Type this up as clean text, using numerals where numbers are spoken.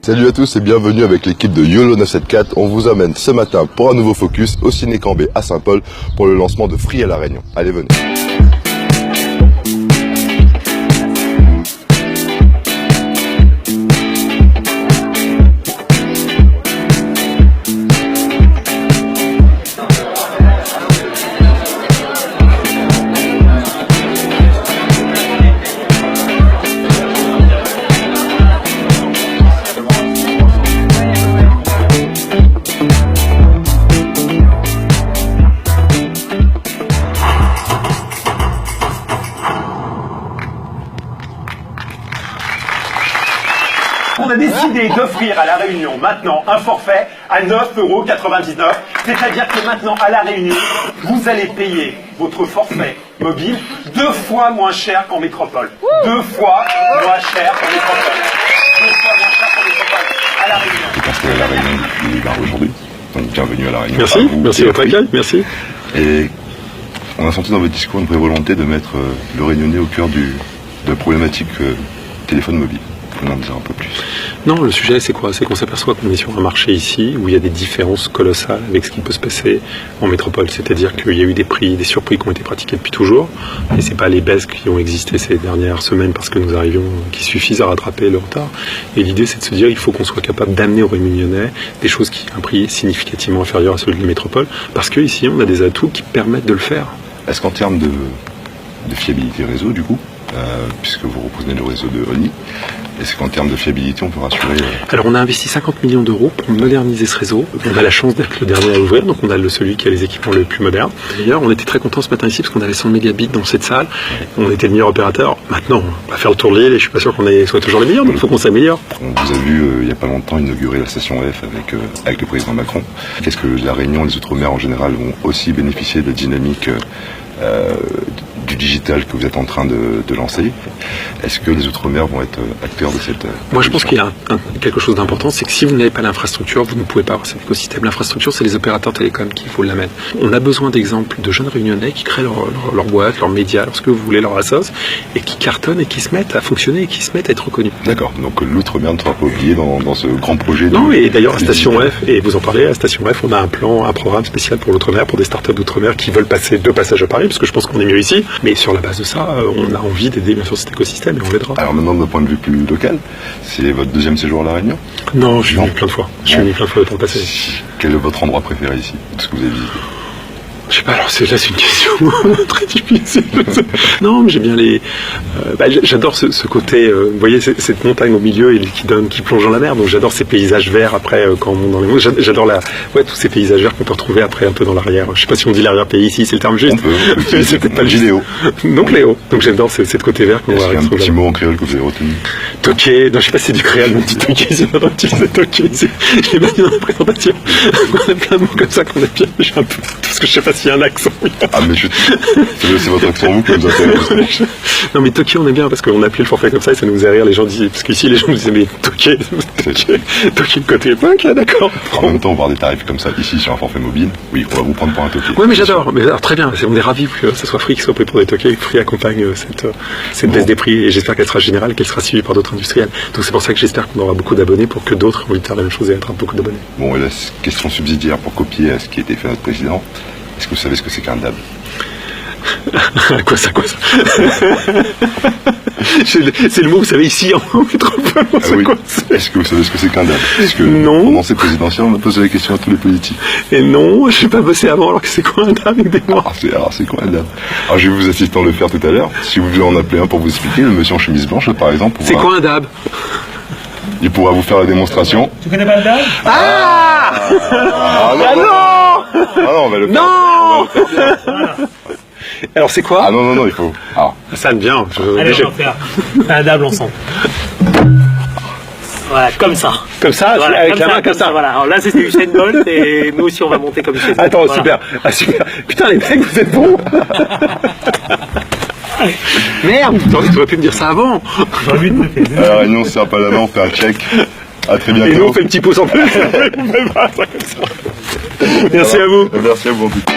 Salut à tous et bienvenue avec l'équipe de YOLO 974. On vous amène ce matin pour un nouveau focus au Ciné Cambé à Saint-Paul pour le lancement de Free à La Réunion. Allez, venez. On a décidé d'offrir à La Réunion maintenant un forfait à 9,99 €. C'est-à-dire que maintenant à La Réunion, vous allez payer votre forfait mobile 2 fois moins cher qu'en métropole. 2 fois moins cher qu'en métropole. 2 fois moins cher qu'en métropole. À La Réunion. Je pense que La Réunion il est là aujourd'hui. Donc bienvenue à La Réunion. Merci, merci de votre accueil, merci. Et on a senti dans votre discours une vraie volonté de mettre le Réunionnais au cœur de la problématique téléphone mobile. On en dire un peu plus. Non, le sujet c'est quoi? C'est qu'on s'aperçoit qu'on est sur un marché ici où il y a des différences colossales avec ce qui peut se passer en métropole. C'est-à-dire qu'il y a eu des prix, des surprix qui ont été pratiqués depuis toujours. Et c'est pas les baisses qui ont existé ces dernières semaines parce que nous arrivions, qui suffisent à rattraper le retard. Et l'idée c'est de se dire il faut qu'on soit capable d'amener aux Réunionnais des choses qui ont un prix significativement inférieur à celui de la métropole. Parce qu'ici on a des atouts qui permettent de le faire. Est-ce qu'en termes de fiabilité réseau du coup, puisque vous reprenez le réseau de Oni, est-ce qu'en termes de fiabilité, on peut rassurer Alors on a investi 50 millions d'euros pour moderniser ce réseau. On a la chance d'être le dernier à l'ouvrir, donc on a celui qui a les équipements les plus modernes. D'ailleurs, on était très contents ce matin ici parce qu'on avait 100 mégabits dans cette salle. On était le meilleur opérateur. Maintenant, on va faire le tour de l'île et je suis pas sûr qu'on soit toujours les meilleurs, donc il faut qu'on s'améliore. On vous a vu il n'y a pas longtemps inaugurer la station F avec le président Macron. Qu'est-ce que La Réunion et les Outre-mer en général vont aussi bénéficier de la dynamique du digital que vous êtes en train de lancer? Est-ce que les Outre-mer vont être acteurs de cette... Moi, je pense qu'il y a quelque chose d'important, c'est que si vous n'avez pas l'infrastructure, vous ne pouvez pas avoir cet écosystème. L'infrastructure, c'est les opérateurs télécoms qui vous l'amènent. On a besoin d'exemples de jeunes Réunionnais qui créent leur boîte, leur média, lorsque vous voulez, leur assoce, et qui cartonnent et qui se mettent à fonctionner et qui se mettent à être reconnus. D'accord, donc l'Outre-mer ne sera pas oublié dans ce grand projet. Non, et d'ailleurs, à Station F, et vous en parlez, à Station F, on a un programme spécial pour l'Outre-mer, pour des startups d'Outre-mer qui veulent passer 2 passages à Paris, parce que je pense qu'on est mieux ici. Mais sur la base de ça, on a envie d'aider bien sûr cet écosystème et on l'aidera. Alors maintenant, d'un point de vue plus local, c'est votre deuxième séjour à La Réunion? Non, je suis venu plein de fois. Je suis venu plein de fois le temps passé. Quel est votre endroit préféré ici, de ce que vous avez visité? Je sais pas, alors c'est une question très difficile. Non, mais j'aime bien j'adore ce côté, vous voyez, cette montagne au milieu et qui plonge dans la mer, donc j'adore ces paysages verts après quand on monte dans les monts. J'adore tous ces paysages verts qu'on peut retrouver après un peu dans l'arrière. Je sais pas si on dit l'arrière-pays ici, c'est le terme juste. C'est peut-être pas le juste. Léo. Donc Léo. Donc j'adore cette côté vert qu'on va retrouver. Est-ce qu'il y a un petit mot en créole que vous avez retenu? Toqué, non, je sais pas si c'est du créole, mais on dit toqué, c'est pas utiliser toqué ici. Je l'ai pas dit dans la présentation. On a plein de mots comme ça qu'on a bien, j'ai un peu, parce que je sais pas s'il y a un accent. Ah, mais c'est votre accent, vous, qui nous intéresse. Non, mais toqué, on aime bien, parce qu'on appelait le forfait comme ça, et ça nous faisait rire, les gens disaient, parce qu'ici, les gens nous disaient, mais toqué le côté, ok, d'accord. En même temps, voir des tarifs comme ça, ici, sur un forfait mobile, oui, on va vous prendre pour un toqué. Oui, mais j'adore, très bien, on est ravis que ce soit Free qui soit pris pour des toqués, et que Free accompagne cette baisse des prix, et j'espère qu'elle sera générale, qu'elle sera suivie par d'autres industriels. Donc c'est pour ça que j'espère qu'on aura beaucoup d'abonnés, pour que d'autres aient envie de faire la même chose et attrapent beaucoup d'abonnés. Bon, et la question subsidiaire pour copier à ce qui a été fait à notre président, est-ce que vous savez ce que c'est qu'un DAB? Quoi ça C'est le mot, vous savez, ici en métropole, oui. Est-ce que vous savez ce que c'est qu'un DAB? Parce que non. Pendant ces présidentielles, on a posé la question à tous les politiques. Et non, je n'ai pas bossé avant, alors que c'est quoi un DAB avec des mots? Alors c'est quoi un DAB? Alors je vais vous assister à le faire tout à l'heure. Si vous voulez en appeler un pour vous expliquer, le monsieur en chemise blanche, par exemple. C'est quoi un DAB? Il pourra vous faire la démonstration. Tu connais pas le DAB? Non, on va le faire. Non. Alors c'est quoi? Ah non, il faut. Alors. Ça me vient. Allez, on va faire un DAB ensemble. Voilà, comme ça. Comme ça, voilà, avec la main comme ça. Voilà. Alors là, c'était Usain Bolt et nous aussi, on va monter comme Usain Bolt. Attends, voilà. super. Ah, super. Putain, les mecs, vous êtes bons. Merde, tu aurais pu me dire ça avant. J'ai envie de me faire. À La Réunion, on se serre pas la main, on fait un check. À très bientôt. Et nous, on fait le petit pouce en plus. Merci à vous. Merci à vous en tout cas.